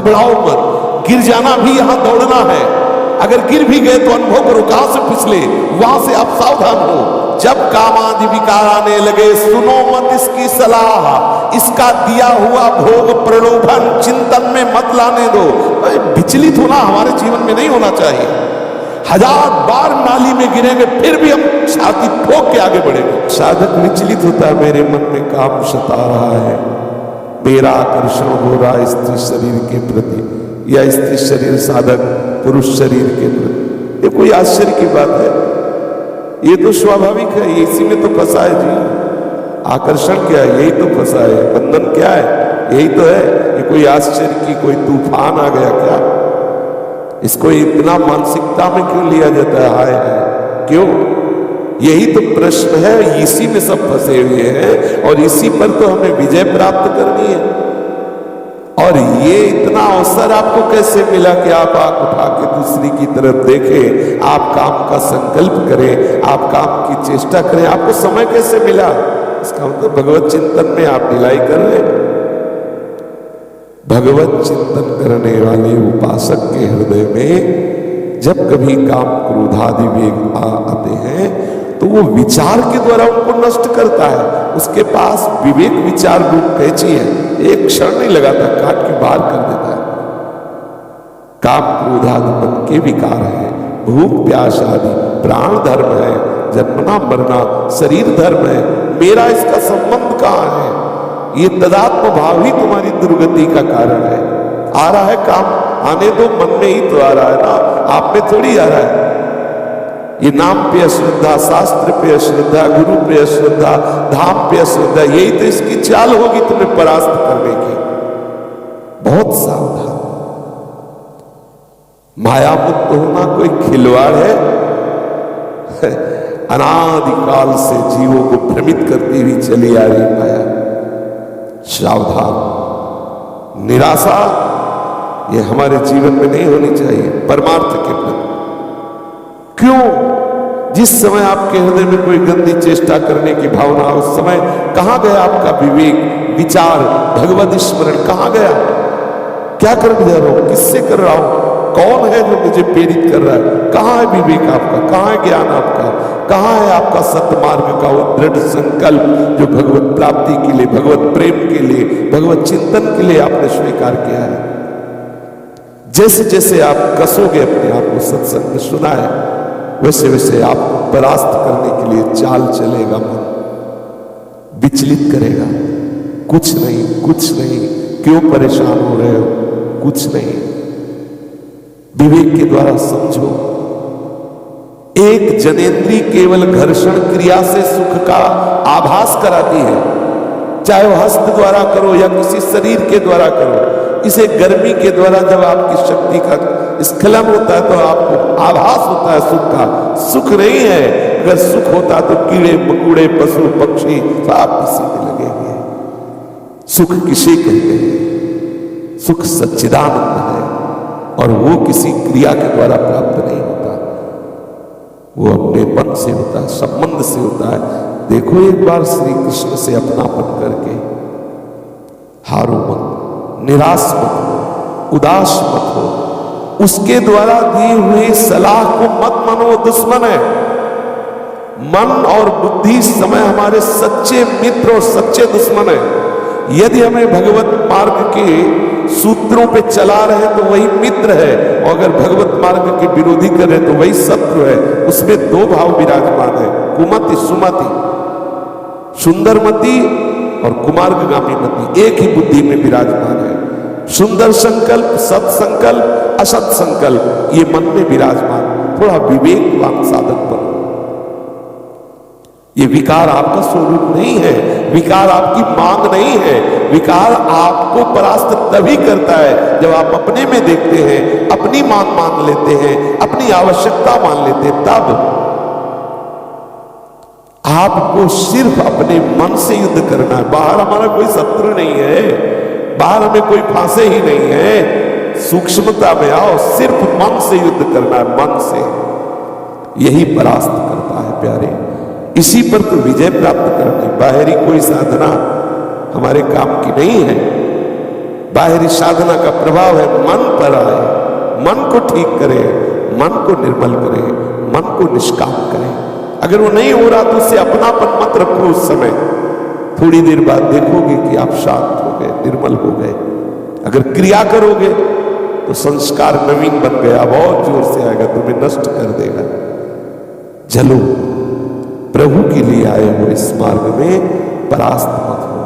घबराओ मत, गिर जाना भी यहां दौड़ना है। अगर गिर भी गए तो अनुभव करो कहां से फिसले, वहां से आप सावधान हो। जब काम आदि विकार आने लगे सुनो मत इसकी सलाह, इसका दिया हुआ भोग प्रलोभन चिंतन में मत लाने दो। विचलित होना हमारे जीवन में नहीं होना चाहिए। 1000 बार नाली में गिरेंगे फिर भी हम छाती ठोक के आगे बढ़ेंगे। साधक विचलित होता है, मेरे मन में काम सता रहा है, मेरा आकर्षण हो रहा है स्त्री शरीर के प्रति, या स्त्री शरीर साधक पुरुष शरीर के प्रति। ये कोई आश्चर्य की बात है? ये तो स्वाभाविक है, इसी में तो फंसा है जी। आकर्षण क्या है? यही तो फंसा है। बंधन क्या है? यही तो है। ये कोई आश्चर्य की कोई तूफान आ गया क्या? इसको इतना मानसिकता में क्यों लिया जाता है? हाय हाय क्यों? यही तो प्रश्न है। इसी में सब फंसे हुए हैं और इसी पर तो हमें विजय प्राप्त करनी है। और ये इतना अवसर आपको कैसे मिला कि आप आंख उठा के दूसरी की तरफ देखें, आप काम का संकल्प करें, आप काम की चेष्टा करें? आपको समय कैसे मिला? इसका मतलब भगवत चिंतन में आप ढिलाई कर रहे हैं। भगवत चिंतन करने वाले उपासक के हृदय में जब कभी काम क्रोधादि वेग आते हैं तो वो विचार के द्वारा उनको नष्ट करता है। उसके पास विवेक विचार रूप कैची है, एक क्षण नहीं लगाता, काट के बाहर कर देता है। काम क्रोधादि मन के विकार है, भूख प्यास आदि प्राण धर्म है, जन्मना मरना शरीर धर्म है। मेरा इसका संबंध कहां है? ये तदात्म भाव ही तुम्हारी दुर्गति का कारण है। आ रहा है काम, आने दो, मन में ही तो आ रहा है ना, आप में थोड़ी आ रहा है। ये नाम पे अश्रद्धा, शास्त्र पे अश्रद्धा, गुरु पे अश्रद्धा, धाम पे अश्रद्धा, यही तो इसकी चाल होगी तुम्हें परास्त करने की। बहुत सावधान। माया मुक्त होना कोई खिलवाड़ है? अनादिकाल से जीवों को भ्रमित करती हुई चली आ रही माया। सावधान। निराशा ये हमारे जीवन में नहीं होनी चाहिए परमार्थ के प्रति। क्यों? जिस समय आपके हृदय में कोई गंदी चेष्टा करने की भावना, उस समय कहां गया आपका विवेक विचार, भगवत स्मरण कहां गया? क्या कर जा रहा हूं? किससे कर रहा हूं? कौन है जो मुझे प्रेरित कर रहा है? कहां है विवेक आपका? कहां है ज्ञान आपका? कहां है आपका सत्मार्ग का वो दृढ़ संकल्प जो भगवत प्राप्ति के लिए, भगवत प्रेम के लिए, भगवत चिंतन के लिए आपने स्वीकार किया है? जैसे जैसे आप कसोगे अपने आप को, सत्संग में सुना है, वैसे वैसे आपको परास्त करने के लिए चाल चलेगा। मन विचलित करेगा। कुछ नहीं, कुछ नहीं, क्यों परेशान हो रहे हो? कुछ नहीं। विवेक के द्वारा समझो। एक जनेंद्री केवल घर्षण क्रिया से सुख का आभास कराती है, चाहे वो हस्त द्वारा करो या किसी शरीर के द्वारा करो। इसे गर्मी के द्वारा जब आपकी शक्ति का स्खलन होता है तो आपको आभास होता है सुख का। सुख नहीं है। अगर सुख होता तो कीड़े मकोड़े पशु पक्षी सब इसी में लगेंगे। सुख किसे कहते हैं? सुख सच्चिदानंद है और वो किसी क्रिया के द्वारा प्राप्त नहीं होता, वो अपने मन से होता है, संबंध से होता है। देखो एक बार श्री कृष्ण से अपनापन करके हारो मत, निराश मत हो, उदास मत हो। उसके द्वारा दी हुई सलाह को मत मानो, दुश्मन है। मन और बुद्धि इस समय हमारे सच्चे मित्र और सच्चे दुश्मन है। यदि हमें भगवत मार्ग के सूत्रों पे चला रहे तो वही मित्र है, और अगर भगवत मार्ग के विरोधी कर रहे तो वही शत्रु है। उसमें दो भाव विराजमान है, कुमति सुमति, सुंदरमति और कुमार्गगामी मति, एक ही बुद्धि में विराजमान है। सुंदर संकल्प, सत्संकल्प, असत संकल्प, ये मन में विराजमान। थोड़ा विवेकवान साधक बनो। ये विकार आपका स्वरूप नहीं है, विकार आपकी मांग नहीं है। विकार आपको परास्त तभी करता है जब आप अपने में देखते हैं, अपनी मांग मान लेते हैं, अपनी आवश्यकता मान लेते हैं। तब आपको सिर्फ अपने मन से युद्ध करना है। बाहर हमारा कोई शत्रु नहीं है, बाहर हमें कोई फांसे ही नहीं है। सूक्ष्मता में आओ, सिर्फ मन से युद्ध करना है, मन से। यही परास्त करता है प्यारे। इसी पर तो विजय प्राप्त करनी। बाहरी कोई साधना हमारे काम की नहीं है। बाहरी साधना का प्रभाव है मन पर आए, मन को ठीक करे, मन को निर्मल करे, मन को निष्काम करे। अगर वो नहीं हो रहा तो उससे अपनापन मत रखो। उस समय थोड़ी देर बाद देखोगे कि आप शांत हो गए, निर्मल हो गए। अगर क्रिया करोगे तो संस्कार नवीन बन गया, बहुत जोर से आएगा, तुम्हें नष्ट कर देगा। चलो, प्रभु के लिए आए हो इस मार्ग में परास्त मत हो।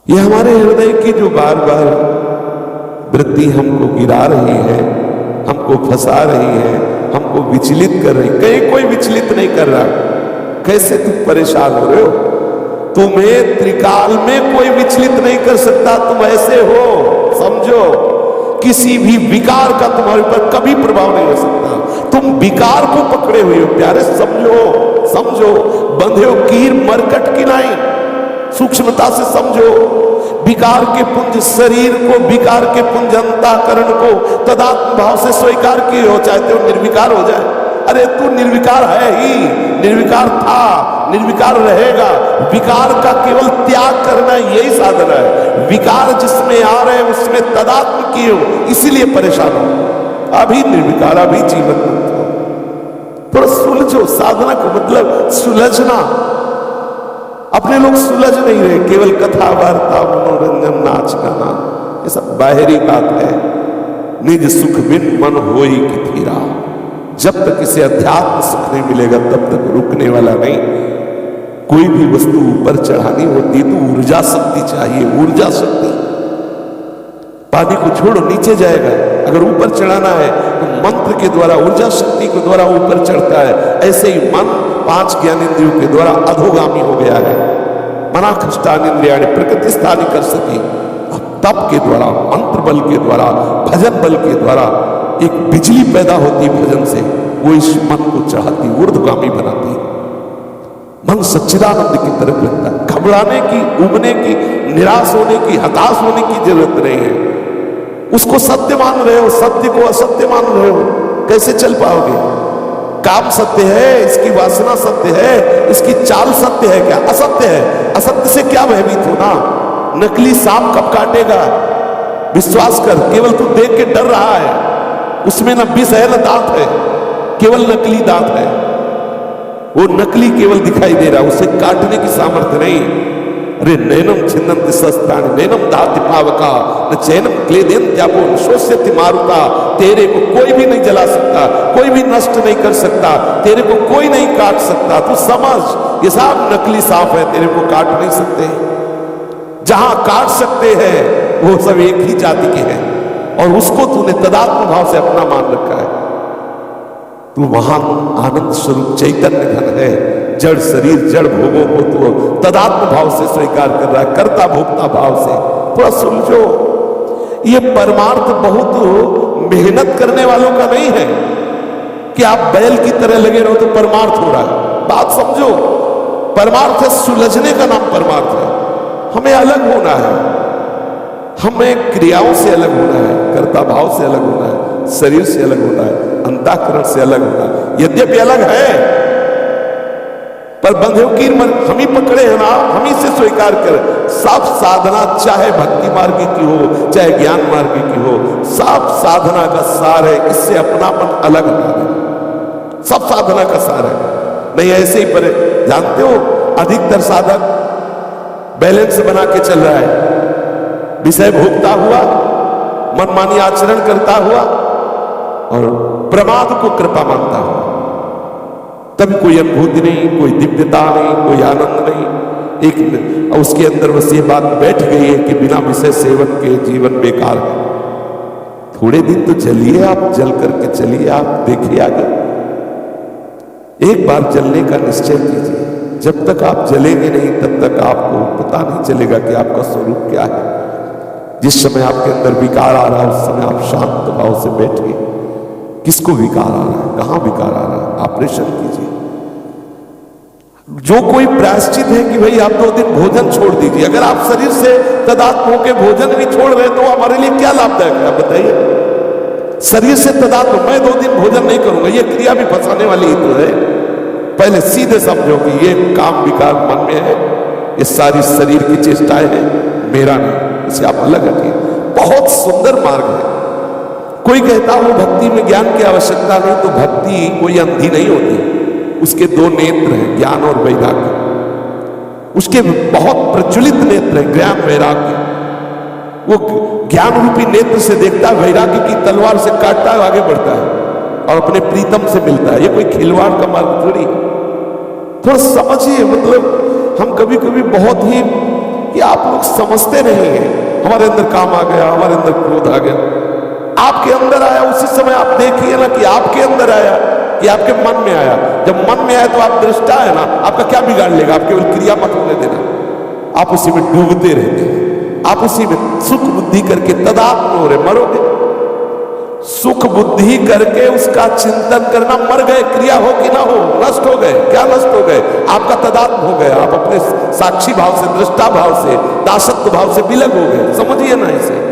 यह हमारे हृदय की जो बार बार वृत्ति हमको गिरा रही है, हमको फंसा रही है, हमको विचलित कर रही। कहीं कोई विचलित नहीं कर रहा। कैसे तुम परेशान हो रहे हो? तुम्हें त्रिकाल में कोई विचलित नहीं कर सकता। तुम ऐसे हो, समझो, किसी भी विकार का तुम्हारे ऊपर कभी प्रभाव नहीं हो सकता। तुम विकार को पकड़े हुए हो प्यारे, समझो समझो। बंधे हो कीर मरकट की नहीं, सूक्ष्मता से समझो। विकार के पुंज शरीर को, विकार के पुंज अंतःकरण को तदात्म भाव से स्वीकार किए हो, चाहते हो निर्विकार हो जाए। अरे तू निर्विकार है ही, निर्विकार था, निर्विकार रहेगा। विकार का केवल त्याग करना यही साधना है। विकार जिसमें आ रहे हैं उसमें तदात्म किए हो, इसीलिए परेशान हो। अभी निर्विकार, अभी जीवन मुक्त हो। थोड़ा सुलझो। साधना को मतलब सुलझना। अपने लोग सुलझ नहीं रहे, केवल कथा वार्ता, मनोरंजन, नाच गाना, ये सब बाहरी बात है। निज सुख बिन मन होई कि थीरा। जब तक इसे अध्यात्म सुख नहीं मिलेगा तब तक रुकने वाला नहीं। कोई भी वस्तु ऊपर चढ़ानी होती तो ऊर्जा शक्ति चाहिए, ऊर्जा शक्ति। पानी को छोड़ो, नीचे जाएगा। अगर ऊपर चढ़ाना है तो मंत्र के द्वारा, ऊर्जा शक्ति के द्वारा ऊपर चढ़ता है। ऐसे ही मन 5 ज्ञानेंद्रियों के द्वारा अधोगामी हो गया है। मना खष्टानिंद्रियाणि प्रकृति स्थानी कर सकी। तप के द्वारा, मंत्र बल के द्वारा, भजन बल के द्वारा एक बिजली पैदा होती भजन से, वो इस मन को चढ़ाती, ऊर्ध्वगामी बनाती। मन सच्चिदानंद की तरफ लगता है। घबराने की, उबने की, निराश होने की, हताश होने की जरूरत नहीं है। उसको सत्य मान रहे हो, सत्य को असत्य मान रहे हो, कैसे चल पाओगे? काम सत्य है, इसकी वासना सत्य है, इसकी चाल सत्य है क्या? असत्य है। असत्य से क्या भयभीत होना? नकली सांप कब काटेगा? विश्वास कर, केवल तू देख के डर रहा है। उसमें न विष है न दांत है, केवल नकली दांत है। वो नकली केवल दिखाई दे रहा, उसे काटने की सामर्थ्य नहीं। अरे नैनम छिन्नन्ति शस्त्राणि नैनम दाति पावका न चैनम क्लेदेन त्यापो शोष्यति मारुता। तेरे को कोई भी नहीं जला सकता, कोई भी नष्ट नहीं कर सकता, तेरे को कोई नहीं काट सकता। तू समझ, ये सब नकली सांप है, तेरे को काट नहीं सकते। जहां काट सकते हैं वो सब एक ही जाति के हैं, और उसको तूने तदात्म भाव से अपना मान रखा है। तू महान आनंद स्वरूप चैतन्य घन है। जड़ शरीर, जड़ भोगों को तू तदात्म भाव से स्वीकार कर रहा है, कर्ता भोक्ता भाव से। थोड़ा सुलझो। ये परमार्थ बहुत मेहनत करने वालों का नहीं है कि आप बैल की तरह लगे रहो तो परमार्थ हो रहा है। बात समझो, परमार्थ है सुलझने का नाम परमार्थ है। हमें अलग होना है, हमें क्रियाओं से अलग होना है, कर्ता भाव से अलग होना है, शरीर से अलग होना है, अंतःकरण से अलग होना है। यद्यपि अलग है पर बंधे कीर मन हम ही पकड़े हैं ना, हम ही से स्वीकार कर। सब साधना चाहे भक्ति मार्ग की हो चाहे ज्ञान मार्ग की हो, सब साधना का सार है। इससे अपनापन अलग हटा दे, सब साधना का सार है। नहीं ऐसे ही पर जानते हो, अधिकतर साधक बैलेंस बना के चल रहा है, विषय भोगता हुआ, मनमानी आचरण करता हुआ और प्रमाद को कृपा मानता हुआ। तभी कोई अनुभूति नहीं, कोई दिव्यता नहीं, कोई आनंद नहीं। एक उसके अंदर बस ये बात बैठ गई है कि बिना विषय सेवन के जीवन बेकार है। थोड़े दिन तो चलिए, आप जल करके चलिए, आप देखिए आगे। एक बार जलने का निश्चय कीजिए। जब तक आप जलेंगे नहीं तब तक आपको पता नहीं चलेगा कि आपका स्वरूप क्या है। जिस समय आपके अंदर विकार आ रहा है उस समय आप शांत भाव से बैठिए। किसको विकार आ रहा है, कहां विकार आ रहा है, ऑपरेशन कीजिए। जो कोई प्रायश्चित है कि भाई आप 2 दिन भोजन छोड़ दीजिए। अगर आप शरीर से तदात्म होकर भोजन भी छोड़ रहे तो हमारे लिए क्या लाभदायक है, आप बताइए। शरीर से तदात्म, मैं 2 दिन भोजन नहीं करूंगा, ये क्रिया भी फंसाने वाली ही तो है। पहले सीधे समझो कि ये काम विकार मन में है, ये सारी शरीर की चेष्टाएं हैं, मेरा नहीं। इसे आप अलग हटिए। बहुत सुंदर मार्ग है। कोई कहता हो भक्ति में ज्ञान की आवश्यकता नहीं, तो भक्ति कोई अंधी नहीं होती। उसके दो नेत्र हैं, ज्ञान और वैराग्य। उसके बहुत प्रज्वलित नेत्र हैं, ज्ञान वैराग्य। वो ज्ञान रूपी नेत्र से देखता है, वैराग्य की तलवार से काटता है, आगे बढ़ता है और अपने प्रीतम से मिलता है। ये कोई खिलवाड़ का मार्ग थोड़ी है। थोड़ा समझिए, मतलब हम कभी कभी बहुत ही, कि आप लोग समझते नहीं हैं, हमारे अंदर काम आ गया, हमारे अंदर क्रोध आ गया, आपके अंदर आया, उसी समय आप देखिए ना कि आपके अंदर आया कि आपके मन में आया। जब मन में आया तो आप दृष्टा है ना, आपका क्या बिगाड़ लेगा? आप केवल क्रिया मत होने देना, आप उसी में डूबते रहते हैं, आप उसी में सुख बुद्धि करके तदात्म हो रहे, मरोगे। सुख बुद्धि करके उसका चिंतन करना, मर गए, क्रिया हो कि ना हो, नष्ट हो गए। क्या नष्ट हो गए? आपका तदात्म हो गया, आप अपने साक्षी भाव से, दृष्टा भाव से, दासत्व भाव से विलग हो गए। समझिए ना इसे।